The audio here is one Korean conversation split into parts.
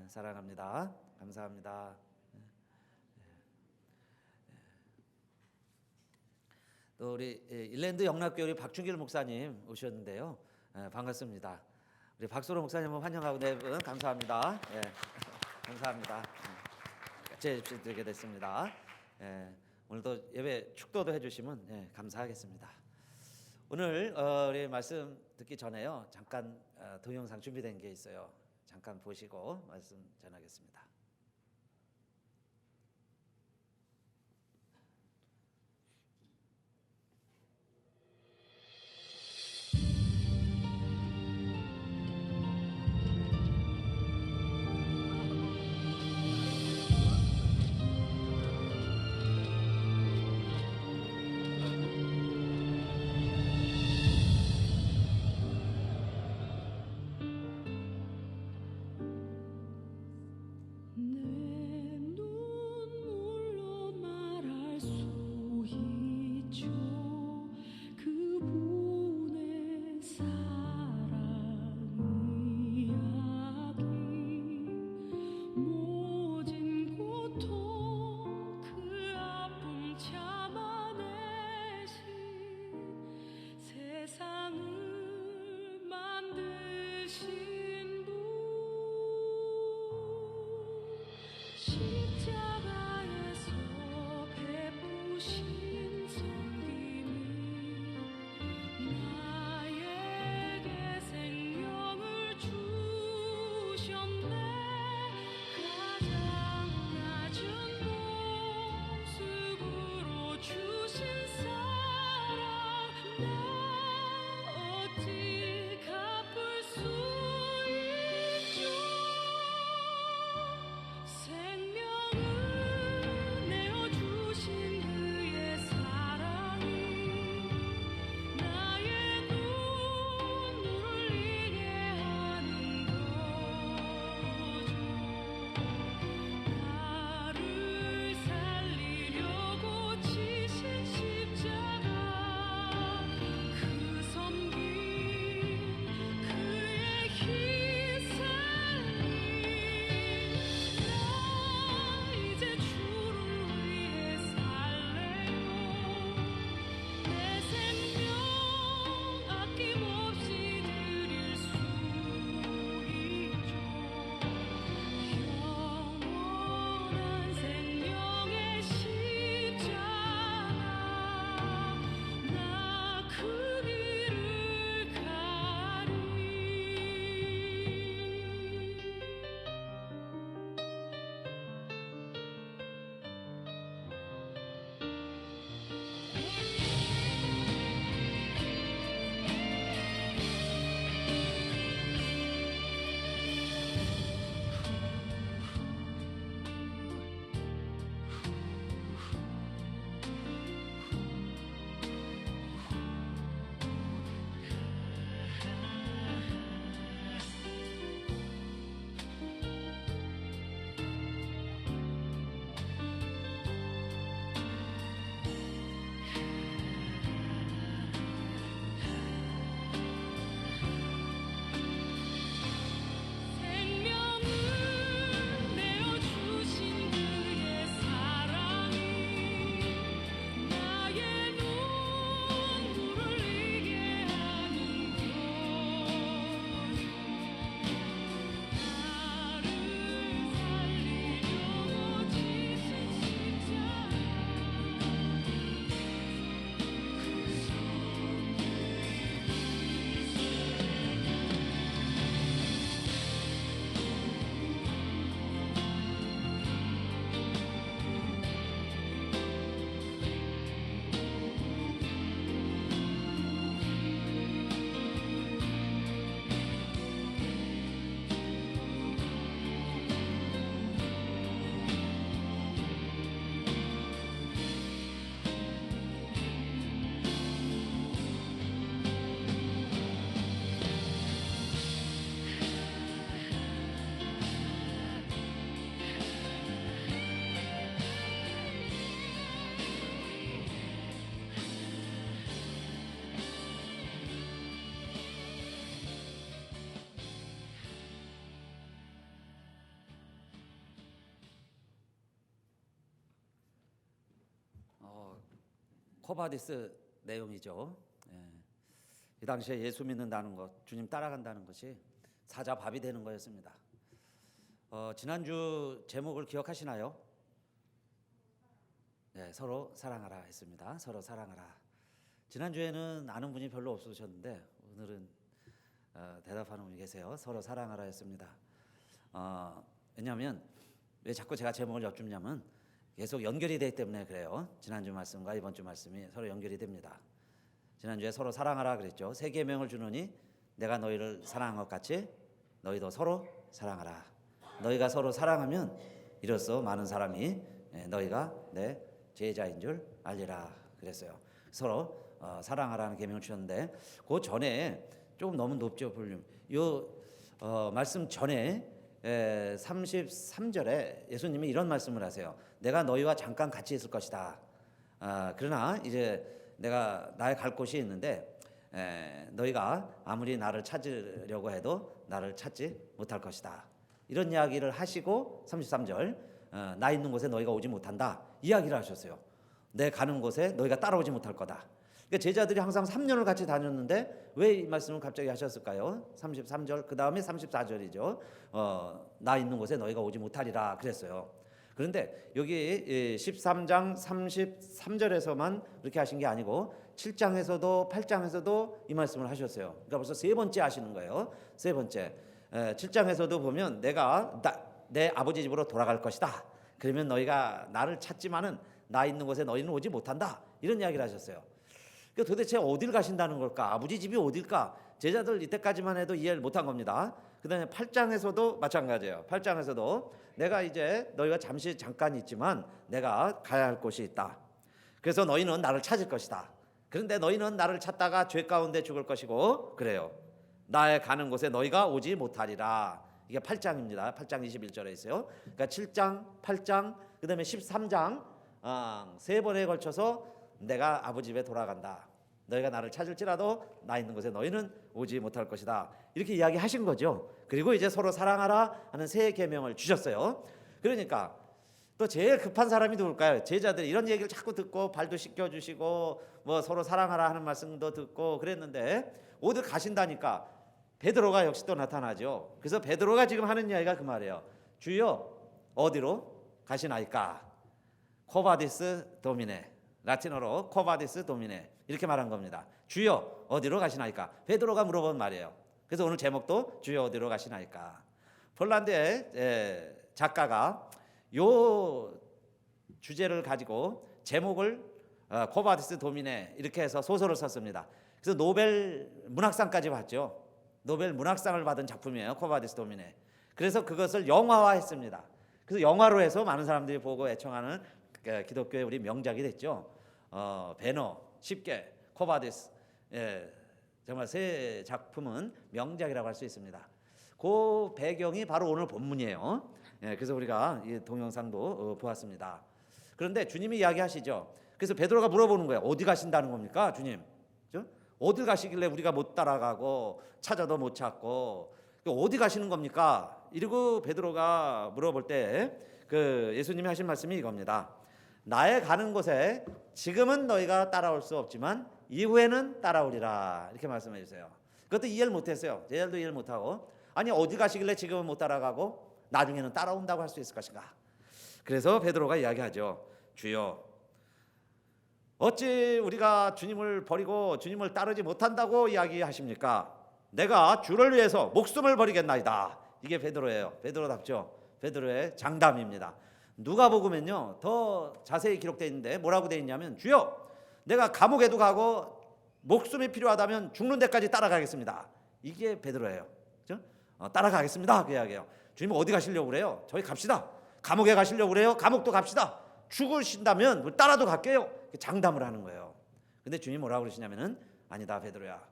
사랑합니다. 감사합니다. 또 우리 일랜드 영락교회 박준길 목사님 오셨는데요. 반갑습니다. 우리 박소로 목사님을 환영하고 네 분 감사합니다. 감사합니다. 같이 드리게 됐습니다. 오늘도 예배 축도도 해주시면 감사하겠습니다. 오늘 우리 말씀 듣기 전에요. 잠깐 동영상 준비된 게 있어요. 잠깐 보시고 말씀 전하겠습니다. 코바디스 내용이죠. 이 당시에 예수 믿는다는 것, 주님 따라간다는 것이 사자밥이 되는 거였습니다. 지난주 제목을 기억하시나요? 네, 서로 사랑하라 했습니다. 서로 사랑하라. 지난주에는 아는 분이 별로 없으셨는데 오늘은 대답하는 분이 계세요. 서로 사랑하라 했습니다. 왜냐하면 왜 자꾸 제가 제목을 여쭙냐면 계속 연결이 되기 때문에 그래요. 지난주 말씀과 이번 주 말씀이 서로 연결이 됩니다. 지난주에 서로 사랑하라 그랬죠. 새 계명을 주노니 내가 너희를 사랑한 것 같이 너희도 서로 사랑하라. 너희가 서로 사랑하면 이로써 많은 사람이 너희가 내 제자인 줄 알리라 그랬어요. 서로 사랑하라는 계명을 주셨는데 그 전에 조금 너무 높죠 볼륨. 요 말씀 전에 33절에 예수님이 이런 말씀을 하세요. 내가 너희와 잠깐 같이 있을 것이다. 그러나 이제 내가 나의 갈 곳이 있는데 너희가 아무리 나를 찾으려고 해도 나를 찾지 못할 것이다. 이런 이야기를 하시고 33절 나 있는 곳에 너희가 오지 못한다. 이야기를 하셨어요. 내 가는 곳에 너희가 따라오지 못할 거다. 그러니까 제자들이 항상 3년을 같이 다녔는데 왜 이 말씀을 갑자기 하셨을까요? 33절 그 다음에 34절이죠. 나 있는 곳에 너희가 오지 못하리라 그랬어요. 그런데 여기 13장 33절에서만 그렇게 하신 게 아니고 7장에서도 8장에서도 이 말씀을 하셨어요. 그러니까 벌써 세 번째 하시는 거예요. 세 번째 7장에서도 보면 내가 내 아버지 집으로 돌아갈 것이다. 그러면 너희가 나를 찾지만은 나 있는 곳에 너희는 오지 못한다. 이런 이야기를 하셨어요. 그러니까 도대체 어딜 가신다는 걸까? 아버지 집이 어딜까? 제자들 이때까지만 해도 이해를 못한 겁니다. 그 다음에 8장에서도 마찬가지예요. 8장에서도 내가 이제 너희가 잠깐 있지만 내가 가야 할 곳이 있다. 그래서 너희는 나를 찾을 것이다. 그런데 너희는 나를 찾다가 죄 가운데 죽을 것이고 그래요. 나의 가는 곳에 너희가 오지 못하리라. 이게 8장입니다. 8장 21절에 있어요. 그러니까 7장, 8장, 그 다음에 13장 세 번에 걸쳐서 내가 아버지 집에 돌아간다. 너희가 나를 찾을지라도 나 있는 곳에 너희는 오지 못할 것이다. 이렇게 이야기하신 거죠. 그리고 이제 서로 사랑하라 하는 새 계명을 주셨어요. 그러니까 또 제일 급한 사람이 누굴까요? 제자들이 이런 얘기를 자꾸 듣고 발도 씻겨주시고 뭐 서로 사랑하라 하는 말씀도 듣고 그랬는데 어디 가신다니까 베드로가 역시 또 나타나죠. 그래서 베드로가 지금 하는 이야기가 그 말이에요. 주여 어디로 가시나이까? 코바디스 도미네. 라틴어로 코바디스 도미네 이렇게 말한 겁니다. 주여 어디로 가시나이까? 베드로가 물어본 말이에요. 그래서 오늘 제목도 주여 어디로 가시나이까? 폴란드의 작가가 요 주제를 가지고 제목을 코바디스 도미네 이렇게 해서 소설을 썼습니다. 그래서 노벨 문학상까지 받죠. 노벨 문학상을 받은 작품이에요. 코바디스 도미네. 그래서 그것을 영화화했습니다. 그래서 영화로 해서 많은 사람들이 보고 애청하는 기독교의 우리 명작이 됐죠. 배너 쉽게 코바디스 정말 새 작품은 명작이라고 할 수 있습니다. 그 배경이 바로 오늘 본문이에요. 그래서 우리가 이 동영상도 보았습니다. 그런데 주님이 이야기하시죠. 그래서 베드로가 물어보는 거예요. 어디 가신다는 겁니까, 주님? 어디 가시길래 우리가 못 따라가고 찾아도 못 찾고 어디 가시는 겁니까? 이러고 베드로가 물어볼 때 그 예수님이 하신 말씀이 이겁니다. 나의 가는 곳에 지금은 너희가 따라올 수 없지만 이후에는 따라오리라 이렇게 말씀해 주세요. 그것도 이해를 못했어요. 제자들도 이해를 못하고 아니 어디 가시길래 지금은 못 따라가고 나중에는 따라온다고 할 수 있을 것인가? 그래서 베드로가 이야기하죠. 주여 어찌 우리가 주님을 버리고 주님을 따르지 못한다고 이야기하십니까? 내가 주를 위해서 목숨을 버리겠나이다. 이게 베드로예요. 베드로답죠. 베드로의 장담입니다. 누가복음엔요 더 자세히 기록되어 있는데 뭐라고 되어 있냐면 주여 내가 감옥에도 가고 목숨이 필요하다면 죽는 데까지 따라가겠습니다. 이게 베드로예요. 그렇죠? 따라가겠습니다. 그 이야기예요. 주님 어디 가시려고 그래요? 저희 갑시다. 감옥에 가시려고 그래요? 감옥도 갑시다. 죽으신다면 따라도 갈게요. 장담을 하는 거예요. 근데 주님 뭐라고 그러시냐면은 아니다 베드로야.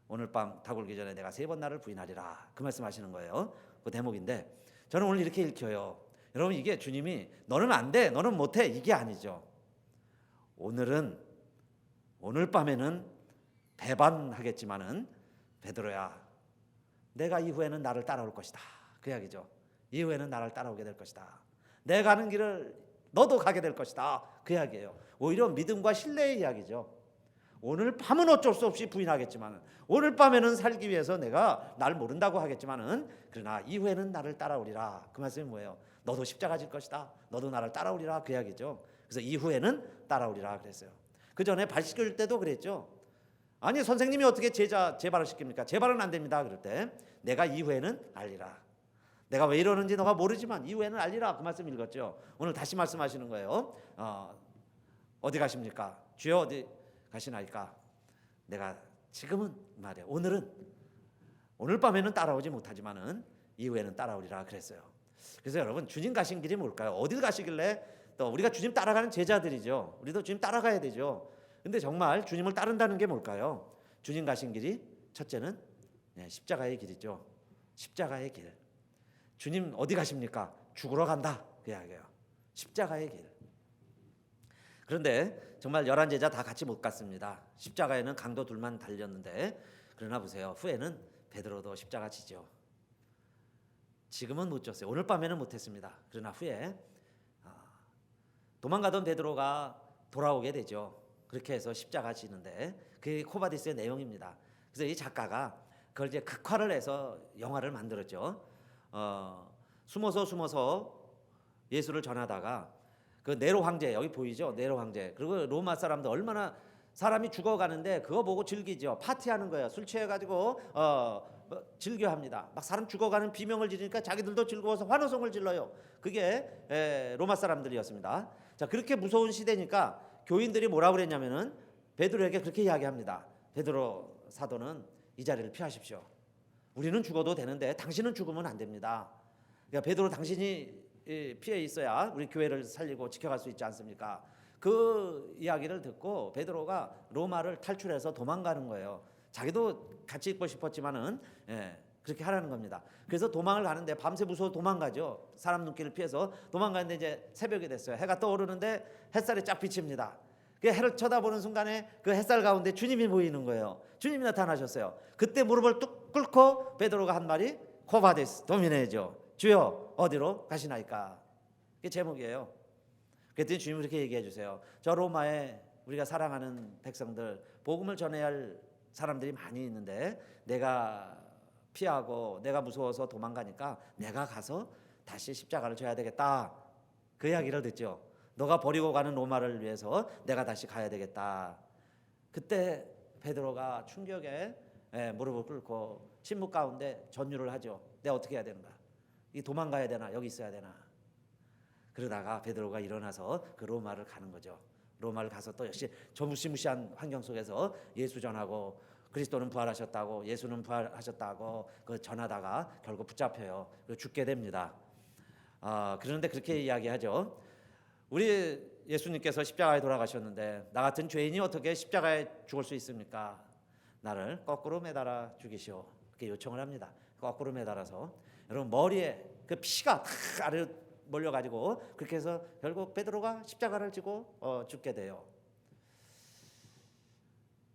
오늘 밤 다굴기 전에 내가 3번 나를 부인하리라. 그 말씀하시는 거예요. 그 대목인데 저는 오늘 이렇게 읽혀요. 여러분 이게 주님이 너는 안 돼, 너는 못 해 이게 아니죠. 오늘 밤에는 배반하겠지만은 베드로야, 내가 이후에는 나를 따라올 것이다. 그 이야기죠. 이후에는 나를 따라오게 될 것이다. 내가 가는 길을 너도 가게 될 것이다. 그 이야기예요. 오히려 믿음과 신뢰의 이야기죠. 오늘 밤은 어쩔 수 없이 부인하겠지만, 오늘 밤에는 살기 위해서 내가 날 모른다고 하겠지만은, 그러나 이후에는 나를 따라오리라. 그 말씀이 뭐예요? 너도 십자가 질 것이다. 너도 나를 따라오리라. 그 이야기죠. 그래서 이후에는 따라오리라 그랬어요. 그 전에 발 씻길 때도 그랬죠. 아니 선생님이 어떻게 제자 제발을 시킵니까? 제발은 안 됩니다. 그럴 때 내가 이후에는 알리라. 내가 왜 이러는지 너가 모르지만 이후에는 알리라. 그 말씀 읽었죠. 오늘 다시 말씀하시는 거예요. 어디 가십니까? 주여 어디 가시나이까? 내가 지금은 말이야. 오늘 밤에는 따라오지 못하지만은 이후에는 따라오리라 그랬어요. 그래서 여러분 주님 가신 길이 뭘까요? 어딜 가시길래 또 우리가 주님 따라가는 제자들이죠. 우리도 주님 따라가야 되죠. 근데 정말 주님을 따른다는 게 뭘까요? 주님 가신 길이 첫째는 십자가의 길이죠. 십자가의 길. 주님 어디 가십니까? 죽으러 간다. 그 이야기예요. 십자가의 길. 그런데 정말 11제자 다 같이 못 갔습니다. 십자가에는 강도 둘만 달렸는데, 그러나 보세요. 후에는 베드로도 십자가 지죠. 지금은 못 졌어요. 오늘 밤에는 못했습니다. 그러나 후에 도망가던 베드로가 돌아오게 되죠. 그렇게 해서 십자가 지는데, 그게 코바디스의 내용입니다. 그래서 이 작가가 그걸 이제 극화를 해서 영화를 만들었죠. 숨어서 예수를 전하다가 그 네로 황제, 여기 보이죠? 네로 황제. 그리고 로마 사람들 얼마나 사람이 죽어가는데 그거 보고 즐기죠. 파티하는 거예요. 술 취해가지고 즐겨합니다. 막 사람 죽어가는 비명을 지르니까 자기들도 즐거워서 환호성을 질러요. 그게 로마 사람들이었습니다. 자, 그렇게 무서운 시대니까 교인들이 뭐라고 그랬냐면은 베드로에게 그렇게 이야기합니다. 베드로 사도는 이 자리를 피하십시오. 우리는 죽어도 되는데 당신은 죽으면 안 됩니다. 그러니까 베드로 당신이 피해 있어야 우리 교회를 살리고 지켜갈 수 있지 않습니까? 그 이야기를 듣고 베드로가 로마를 탈출해서 도망가는 거예요. 자기도 같이 있고 싶었지만은 그렇게 하라는 겁니다. 그래서 도망을 가는데 밤새 무서워 도망가죠. 사람 눈길을 피해서 도망가는데 이제 새벽이 됐어요. 해가 떠오르는데 햇살이 쫙 비칩니다. 그 해를 쳐다보는 순간에 그 햇살 가운데 주님이 보이는 거예요. 주님이 나타나셨어요. 그때 무릎을 뚝 꿇고 베드로가 한 말이 코바디스 도미네죠. 주여 어디로 가시나이까? 그게 제목이에요. 그랬더니 주님이 이렇게 얘기해 주세요. 저 로마에 우리가 사랑하는 백성들, 복음을 전해야 할 사람들이 많이 있는데 내가 피하고 내가 무서워서 도망가니까 내가 가서 다시 십자가를 져야 되겠다. 그 이야기를 듣죠. 너가 버리고 가는 로마를 위해서 내가 다시 가야 되겠다. 그때 베드로가 충격에 무릎을 꿇고 침묵 가운데 전율을 하죠. 내가 어떻게 해야 되는가? 이 도망가야 되나? 여기 있어야 되나? 그러다가 베드로가 일어나서 그 로마를 가는 거죠. 로마를 가서 또 역시 저 무시무시한 환경 속에서 예수 전하고 그리스도는 부활하셨다고, 예수는 부활하셨다고 그 전하다가 결국 붙잡혀요. 죽게 됩니다. 그런데 그렇게 이야기하죠. 우리 예수님께서 십자가에 돌아가셨는데 나 같은 죄인이 어떻게 십자가에 죽을 수 있습니까? 나를 거꾸로 매달아 죽이시오. 그렇게 요청을 합니다. 거꾸로 매달아서 여러분 머리에 그 피가 다 아래로 몰려가지고 그렇게 해서 결국 베드로가 십자가를 지고 죽게 돼요.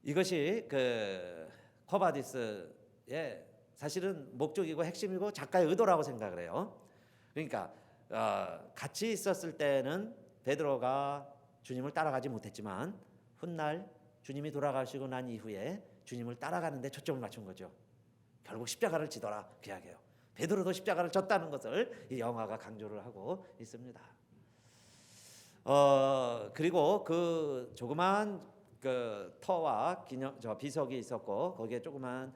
이것이 그 코바디스의 사실은 목적이고 핵심이고 작가의 의도라고 생각을 해요. 그러니까 같이 있었을 때는 베드로가 주님을 따라가지 못했지만 훗날 주님이 돌아가시고 난 이후에 주님을 따라가는 데 초점을 맞춘 거죠. 결국 십자가를 지더라 그 이야기예요. 베드로도 십자가를 졌다는 것을 이 영화가 강조를 하고 있습니다. 그리고 그 조그만 그 터와 기념 비석이 있었고 거기에 조그만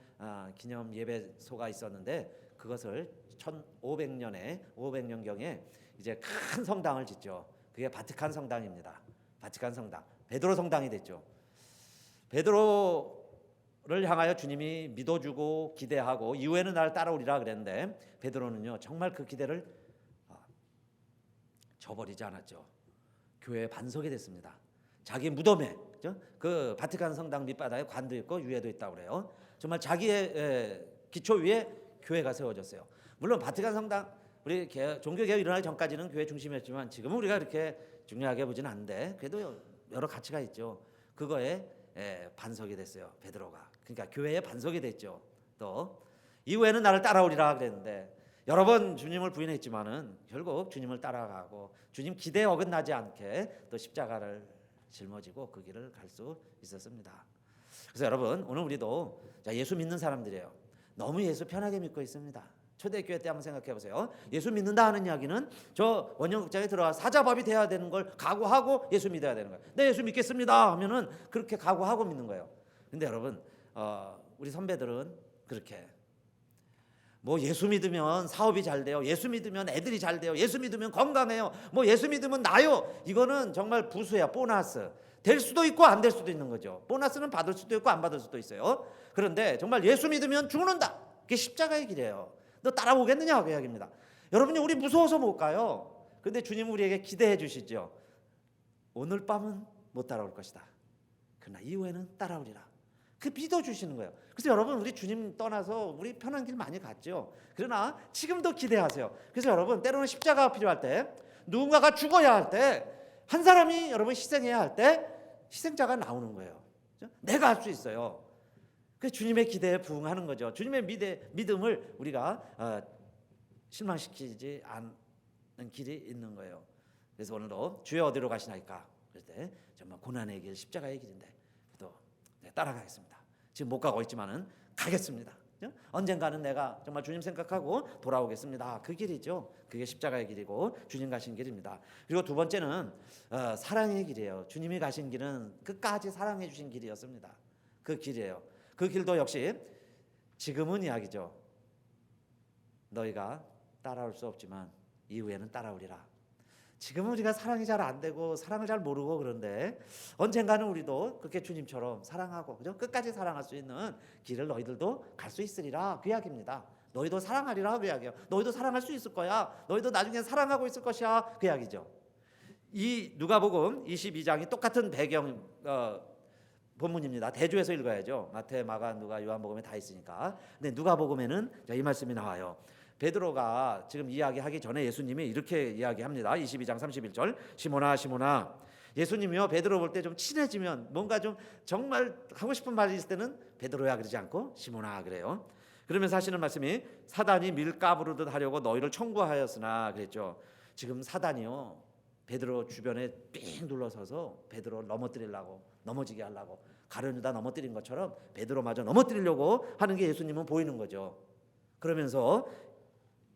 기념 예배소가 있었는데 그것을 1500년경에 이제 큰 성당을 짓죠. 그게 바티칸 성당입니다. 바티칸 성당. 베드로 성당이 됐죠. 베드로를 향하여 주님이 믿어주고 기대하고 이후에는 나를 따라오리라 그랬는데 베드로는요 정말 그 기대를 저버리지 않았죠. 교회의 반석이 됐습니다. 자기 무덤에 그 바티칸 성당 밑바닥에 관도 있고 유해도 있다고 그래요. 정말 자기의 기초 위에 교회가 세워졌어요. 물론 바티칸 성당 우리 종교개혁 일어나기 전까지는 교회 중심이었지만 지금은 우리가 그렇게 중요하게 보지는 않는데 그래도 여러 가치가 있죠. 그거에 반석이 됐어요. 베드로가. 그러니까 교회의 반석이 됐죠. 또 이후에는 나를 따라오리라 그랬는데 여러 번 주님을 부인했지만은 결국 주님을 따라가고 주님 기대에 어긋나지 않게 또 십자가를 짊어지고 그 길을 갈 수 있었습니다. 그래서 여러분 오늘 우리도 예수 믿는 사람들이에요. 너무 예수 편하게 믿고 있습니다. 초대교회 때 한번 생각해 보세요. 예수 믿는다 하는 이야기는 저 원형극장에 들어가 사자밥이 돼야 되는 걸 각오하고 예수 믿어야 되는 거예요. 네, 예수 믿겠습니다 하면은 그렇게 각오하고 믿는 거예요. 근데 여러분 우리 선배들은 그렇게 뭐 예수 믿으면 사업이 잘 돼요. 예수 믿으면 애들이 잘 돼요. 예수 믿으면 건강해요. 뭐 예수 믿으면 나요. 이거는 정말 부수야, 보너스. 될 수도 있고 안 될 수도 있는 거죠. 보너스는 받을 수도 있고 안 받을 수도 있어요. 그런데 정말 예수 믿으면 죽는다. 그게 십자가의 길이에요. 너 따라오겠느냐 그 이야기입니다. 여러분이 우리 무서워서 못 가요. 그런데 주님 우리에게 기대해 주시죠. 오늘 밤은 못 따라올 것이다. 그러나 이후에는 따라오리라. 그 믿어주시는 거예요. 그래서 여러분 우리 주님 떠나서 우리 편한 길 많이 갔죠. 그러나 지금도 기대하세요. 그래서 여러분 때로는 십자가가 필요할 때, 누군가가 죽어야 할 때, 한 사람이 여러분 희생해야 할 때 희생자가 나오는 거예요. 그렇죠? 내가 할 수 있어요. 그 주님의 기대에 부응하는 거죠. 주님의 믿음을 우리가 실망시키지 않는 길이 있는 거예요. 그래서 오늘도 주여 어디로 가시나이까? 그럴 때 정말 고난의 길, 십자가의 길인데 또 따라가겠습니다. 지금 못 가고 있지만은 가겠습니다. 언젠가는 내가 정말 주님 생각하고 돌아오겠습니다. 그 길이죠. 그게 십자가의 길이고 주님 가신 길입니다. 그리고 두 번째는 사랑의 길이에요. 주님이 가신 길은 끝까지 사랑해 주신 길이었습니다. 그 길이에요. 그 길도 역시 지금은 이야기죠. 너희가 따라올 수 없지만 이후에는 따라오리라. 지금은 우리가 사랑이 잘 안 되고 사랑을 잘 모르고 그런데 언젠가는 우리도 그렇게 주님처럼 사랑하고 그죠? 끝까지 사랑할 수 있는 길을 너희들도 갈 수 있으리라 그 이야기입니다. 너희도 사랑하리라 그 이야기예요. 너희도 사랑할 수 있을 거야. 너희도 나중에 사랑하고 있을 것이야 그 이야기죠. 이 누가복음 22장이 똑같은 배경 본문입니다. 대조해서 읽어야죠. 마태, 마가, 누가, 요한복음에 다 있으니까. 근데 누가복음에는 이 말씀이 나와요. 베드로가 지금 이야기하기 전에 예수님이 이렇게 이야기합니다. 22장 31절 시몬아 시몬아 예수님이요 베드로 볼 때 좀 친해지면 뭔가 좀 정말 하고 싶은 말이 있을 때는 베드로야 그러지 않고 시몬아 그래요. 그러면서 하시는 말씀이 사단이 밀가부르듯 하려고 너희를 청구하였으나 그랬죠. 지금 사단이요 베드로 주변에 삥 둘러서서 베드로를 넘어지게 하려고 가룟유다 넘어뜨린 것처럼 베드로마저 넘어뜨리려고 하는 게 예수님은 보이는 거죠. 그러면서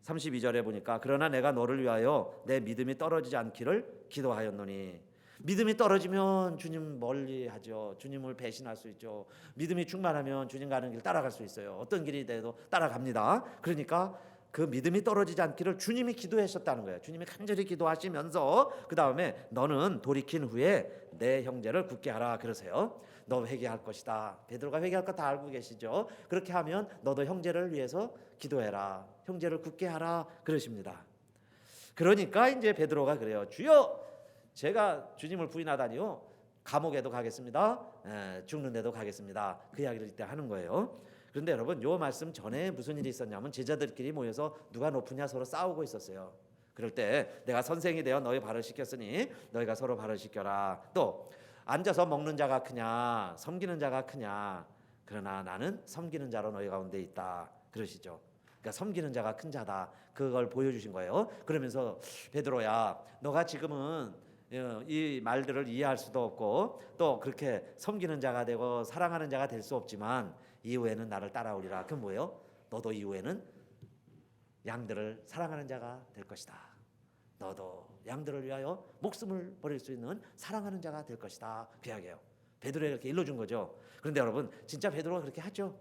32절에 보니까 그러나 내가 너를 위하여 내 믿음이 떨어지지 않기를 기도하였노니 믿음이 떨어지면 주님 멀리하죠. 주님을 배신할 수 있죠. 믿음이 충만하면 주님 가는 길 따라갈 수 있어요. 어떤 길이 돼도 따라갑니다. 그러니까 그 믿음이 떨어지지 않기를 주님이 기도하셨다는 거예요. 주님이 간절히 기도하시면서 그 다음에 너는 돌이킨 후에 내 형제를 굳게 하라 그러세요. 너 회개할 것이다. 베드로가 회개할 거 다 알고 계시죠. 그렇게 하면 너도 형제를 위해서 기도해라. 형제를 굳게 하라 그러십니다. 그러니까 이제 베드로가 그래요. 주여 제가 주님을 부인하다니요 감옥에도 가겠습니다. 죽는데도 가겠습니다. 그 이야기를 이때 하는 거예요. 그런데 여러분 요 말씀 전에 무슨 일이 있었냐면 제자들끼리 모여서 누가 높으냐 서로 싸우고 있었어요. 그럴 때 내가 선생이 되어 너희 발을 씻겼으니 너희가 서로 발을 씻겨라. 또 앉아서 먹는 자가 크냐 섬기는 자가 크냐 그러나 나는 섬기는 자로 너희 가운데 있다 그러시죠. 그러니까 섬기는 자가 큰 자다 그걸 보여주신 거예요. 그러면서 베드로야 너가 지금은 이 말들을 이해할 수도 없고 또 그렇게 섬기는 자가 되고 사랑하는 자가 될 수 없지만 이후에는 나를 따라오리라. 그럼 뭐예요? 너도 이후에는 양들을 사랑하는 자가 될 것이다. 너도 양들을 위하여 목숨을 버릴 수 있는 사랑하는 자가 될 것이다. 그 이야기예요. 베드로에게 이렇게 일러준 거죠. 그런데 여러분 진짜 베드로가 그렇게 하죠?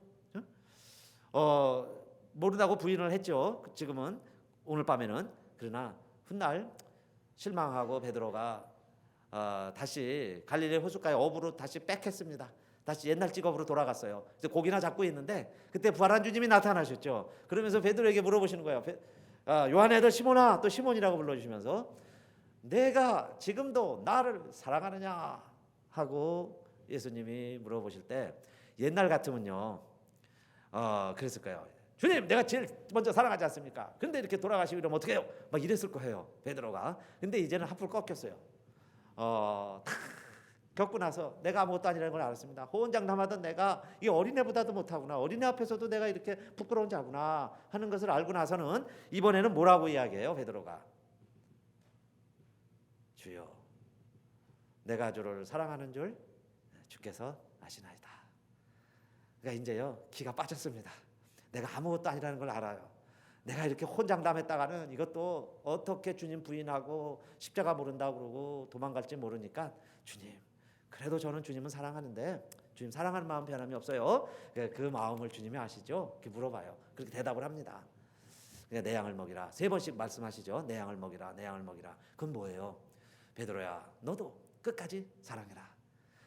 모른다고 부인을 했죠. 지금은 오늘 밤에는. 그러나 훗날 실망하고 베드로가 다시 갈릴리 호숫가에 어부로 다시 백했습니다. 다시 옛날 직업으로 돌아갔어요. 이제 고기나 잡고 있는데 그때 부활한 주님이 나타나셨죠. 그러면서 베드로에게 물어보시는 거예요. 요한의 아들 시몬아, 또 시몬이라고 불러주시면서 내가 지금도 나를 사랑하느냐 하고 예수님이 물어보실 때 옛날 같으면요 그랬을 거예요. 주님 내가 제일 먼저 사랑하지 않습니까? 근데 이렇게 돌아가시고 이러면 어떻게 해요? 막 이랬을 거예요 베드로가. 근데 이제는 한풀 꺾였어요. 겪고 나서 내가 아무것도 아니라는 걸 알았습니다. 호언장담하던 내가 이 어린애보다도 못하구나, 어린애 앞에서도 내가 이렇게 부끄러운 자구나 하는 것을 알고 나서는 이번에는 뭐라고 이야기해요? 베드로가 주여 내가 주를 사랑하는 줄 주께서 아시나이다. 그러니까 이제요 기가 빠졌습니다. 내가 아무것도 아니라는 걸 알아요. 내가 이렇게 혼장담했다가는 이것도 어떻게 주님 부인하고 십자가 모른다고 그러고 도망갈지 모르니까 주님 그래도 저는 주님은 사랑하는데 주님 사랑하는 마음 변함이 없어요. 그 마음을 주님이 아시죠? 이렇게 물어봐요. 그렇게 대답을 합니다. 내 양을 먹이라 3번씩 말씀하시죠. 내 양을 먹이라 내 양을 먹이라. 그건 뭐예요? 베드로야 너도 끝까지 사랑해라.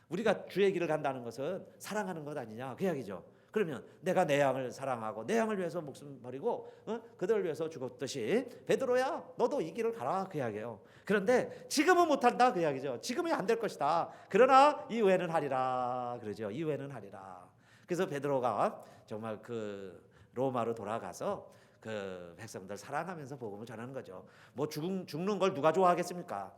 우리가 주의 길을 간다는 것은 사랑하는 것 아니냐 그 이야기죠. 그러면 내가 내 양을 사랑하고 내 양을 위해서 목숨 버리고 그들을 위해서 죽었듯이 베드로야 너도 이 길을 가라 그 이야기예요. 그런데 지금은 못한다 그 이야기죠. 지금은 안 될 것이다. 그러나 이후에는 하리라 그러죠. 이후에는 하리라. 그래서 베드로가 정말 그 로마로 돌아가서 그 백성들 사랑하면서 복음을 전하는 거죠. 뭐 죽는 걸 누가 좋아하겠습니까?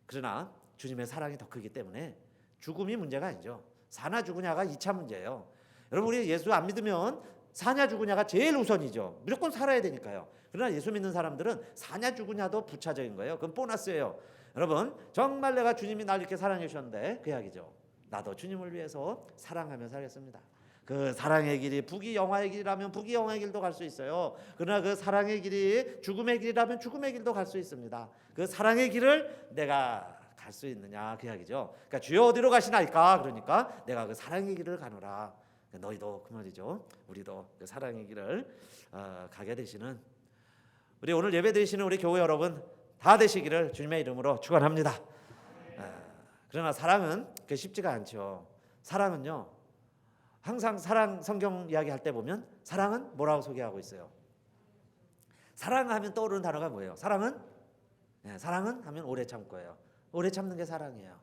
그러나 주님의 사랑이 더 크기 때문에 죽음이 문제가 아니죠. 사냐 죽으냐가 2차 문제예요. 여러분 우리 예수 안 믿으면 사냐 죽으냐가 제일 우선이죠. 무조건 살아야 되니까요. 그러나 예수 믿는 사람들은 사냐 죽으냐도 부차적인 거예요. 그건 보너스예요. 여러분 정말 내가 주님이 날 이렇게 사랑해 주셨는데 그 이야기죠. 나도 주님을 위해서 사랑하며 살겠습니다. 그 사랑의 길이 북이 영화의 길이라면 북이 영화의 길도 갈 수 있어요. 그러나 그 사랑의 길이 죽음의 길이라면 죽음의 길도 갈 수 있습니다. 그 사랑의 길을 내가 갈 수 있느냐 그 이야기죠. 그러니까 주여 어디로 가시나이까? 그러니까 내가 그 사랑의 길을 가노라. 너희도 그 말이죠. 우리도 그 사랑의 길을 가게 되시는 우리 오늘 예배 드리시는 우리 교회 여러분 다 되시기를 주님의 이름으로 축원합니다. 그러나 사랑은 그 쉽지가 않죠. 사랑은요 항상 사랑 성경 이야기할 때 보면 사랑은 뭐라고 소개하고 있어요? 사랑하면 떠오르는 단어가 뭐예요? 사랑은 하면 오래 참고예요. 오래 참는 게 사랑이에요.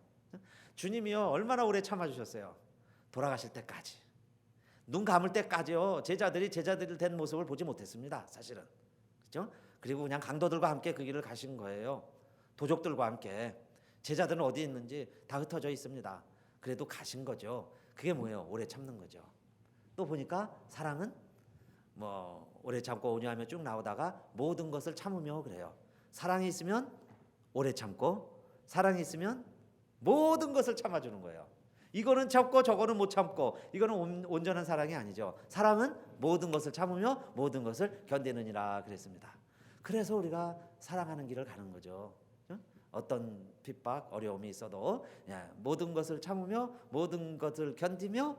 주님이요 얼마나 오래 참아주셨어요. 돌아가실 때까지 눈 감을 때까지요 제자들이 된 모습을 보지 못했습니다. 사실은 그렇죠? 그리고 그냥 강도들과 함께 그 길을 가신 거예요. 도적들과 함께 제자들은 어디 있는지 다 흩어져 있습니다. 그래도 가신 거죠. 그게 뭐예요? 오래 참는 거죠. 또 보니까 사랑은 뭐 오래 참고 온유하며 쭉 나오다가 모든 것을 참으며 그래요. 사랑이 있으면 오래 참고 사랑이 있으면 모든 것을 참아주는 거예요. 이거는 참고 저거는 못 참고 이거는 온전한 사랑이 아니죠. 사랑은 모든 것을 참으며 모든 것을 견디느니라 그랬습니다. 그래서 우리가 사랑하는 길을 가는 거죠. 어떤 핍박 어려움이 있어도 모든 것을 참으며 모든 것을 견디며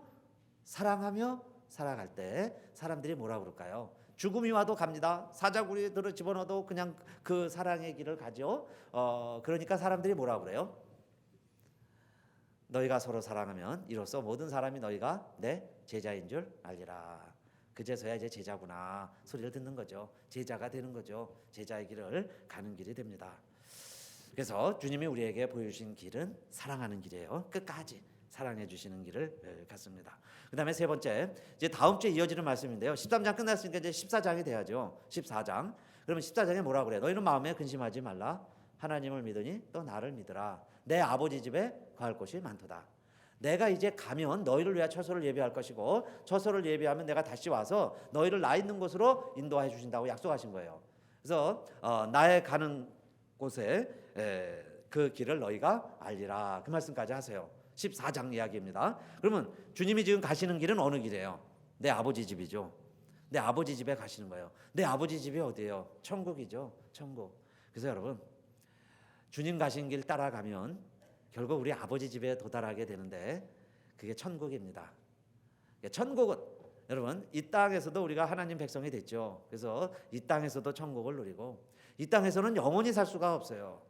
사랑하며 살아갈 때 사람들이 뭐라 그럴까요? 죽음이 와도 갑니다. 사자구리들을 집어넣어도 그냥 그 사랑의 길을 가죠. 그러니까 사람들이 뭐라 그래요? 너희가 서로 사랑하면 이로써 모든 사람이 너희가 내 제자인 줄 알리라. 그제서야 이제 제자구나 소리를 듣는 거죠. 제자가 되는 거죠. 제자의 길을 가는 길이 됩니다. 그래서 주님이 우리에게 보여주신 길은 사랑하는 길이에요. 끝까지 사랑해 주시는 길을 갔습니다. 그다음에 세 번째 이제 다음 주에 이어지는 말씀인데요. 13장 끝났으니까 이제 14장이 돼야죠. 14장. 그러면 14장에 뭐라 그래요? 너희는 마음에 근심하지 말라. 하나님을 믿으니 또 나를 믿으라. 내 아버지 집에 거할 곳이 많도다. 내가 이제 가면 너희를 위하여 처소를 예비할 것이고 처소를 예비하면 내가 다시 와서 너희를 나 있는 곳으로 인도해 주신다고 약속하신 거예요. 그래서 나의 가는 곳에 그 길을 너희가 알리라. 그 말씀까지 하세요. 14장 이야기입니다. 그러면 주님이 지금 가시는 길은 어느 길이에요? 내 아버지 집이죠. 내 아버지 집에 가시는 거예요. 내 아버지 집이 어디예요? 천국이죠. 천국. 그래서 여러분 주님 가신 길 따라가면 결국 우리 아버지 집에 도달하게 되는데 그게 천국입니다. 천국은 여러분 이 땅에서도 우리가 하나님 백성이 됐죠. 그래서 이 땅에서도 천국을 누리고 이 땅에서는 영원히 살 수가 없어요.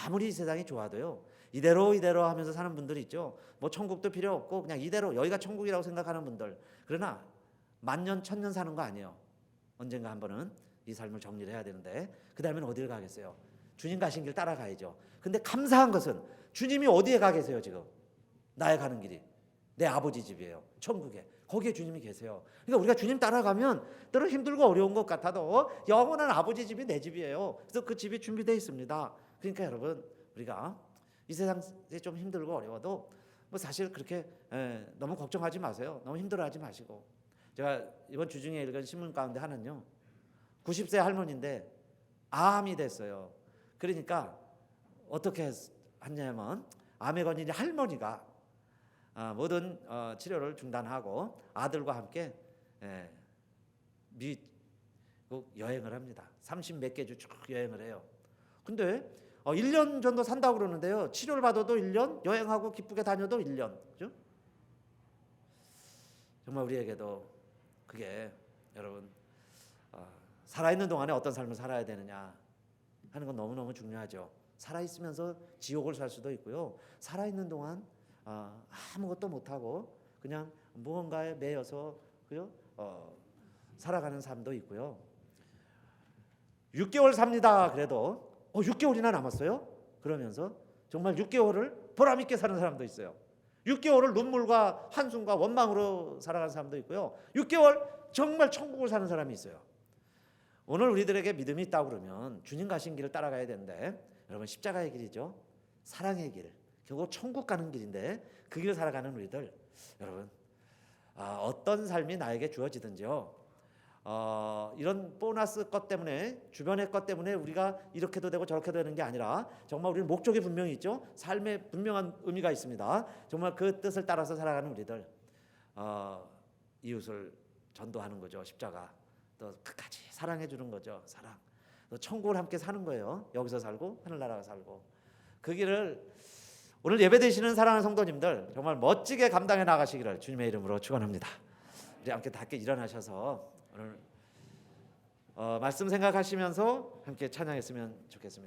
아무리 이 세상이 좋아도요. 이대로 하면서 사는 분들이 있죠. 뭐 천국도 필요 없고 그냥 이대로 여기가 천국이라고 생각하는 분들. 그러나 만년 천년 사는 거 아니에요. 언젠가 한 번은 이 삶을 정리를 해야 되는데 그 다음에는 어디를 가겠어요? 주님 가신 길 따라가야죠. 근데 감사한 것은 주님이 어디에 가 계세요 지금? 나의 가는 길이 내 아버지 집이에요. 천국에. 거기에 주님이 계세요. 그러니까 우리가 주님 따라가면 때로 힘들고 어려운 것 같아도 영원한 아버지 집이 내 집이에요. 그래서 그 집이 준비되어 있습니다. 그러니까 여러분 우리가 이 세상이 좀 힘들고 어려워도 뭐 사실 그렇게 너무 걱정하지 마세요. 너무 힘들어하지 마시고. 제가 이번 주 중에 읽은 신문 가운데 하나는요, 90세 할머니인데 암이 됐어요. 그러니까 어떻게 했냐면 암에 걸린 할머니가 모든 치료를 중단하고 아들과 함께 미국 여행을 합니다. 30몇 개 주 쭉 여행을 해요. 근데 1년 정도 산다고 그러는데요. 치료를 받아도 1년, 여행하고 기쁘게 다녀도 1년. 그죠? 정말 우리에게도 그게 여러분 살아있는 동안에 어떤 삶을 살아야 되느냐 하는 건 너무너무 중요하죠. 살아있으면서 지옥을 살 수도 있고요. 살아있는 동안 아무것도 못하고 그냥 무언가에 매여서 그죠? 살아가는 삶도 있고요. 6개월 삽니다. 그래도 6개월이나 남았어요. 그러면서 정말 6개월을 보람있게 사는 사람도 있어요. 6개월을 눈물과 한숨과 원망으로 살아가는 사람도 있고요. 6개월 정말 천국을 사는 사람이 있어요. 오늘 우리들에게 믿음이 있다고 그러면 주님 가신 길을 따라가야 되는데 여러분 십자가의 길이죠. 사랑의 길. 결국 천국 가는 길인데 그 길을 살아가는 우리들 여러분 어떤 삶이 나에게 주어지든지요. 이런 보너스 것 때문에 주변의 것 때문에 우리가 이렇게도 되고 저렇게도 되는 게 아니라 정말 우리는 목적이 분명히 있죠. 삶에 분명한 의미가 있습니다. 정말 그 뜻을 따라서 살아가는 우리들 이웃을 전도하는 거죠. 십자가 또 끝까지 사랑해 주는 거죠. 사랑 또 천국을 함께 사는 거예요. 여기서 살고 하늘나라가 살고 그 길을 오늘 예배드리시는 사랑하는 성도님들 정말 멋지게 감당해 나가시기를 주님의 이름으로 축원합니다. 우리 함께 다 일어나셔서 오늘 말씀 생각하시면서 함께 찬양했으면 좋겠습니다.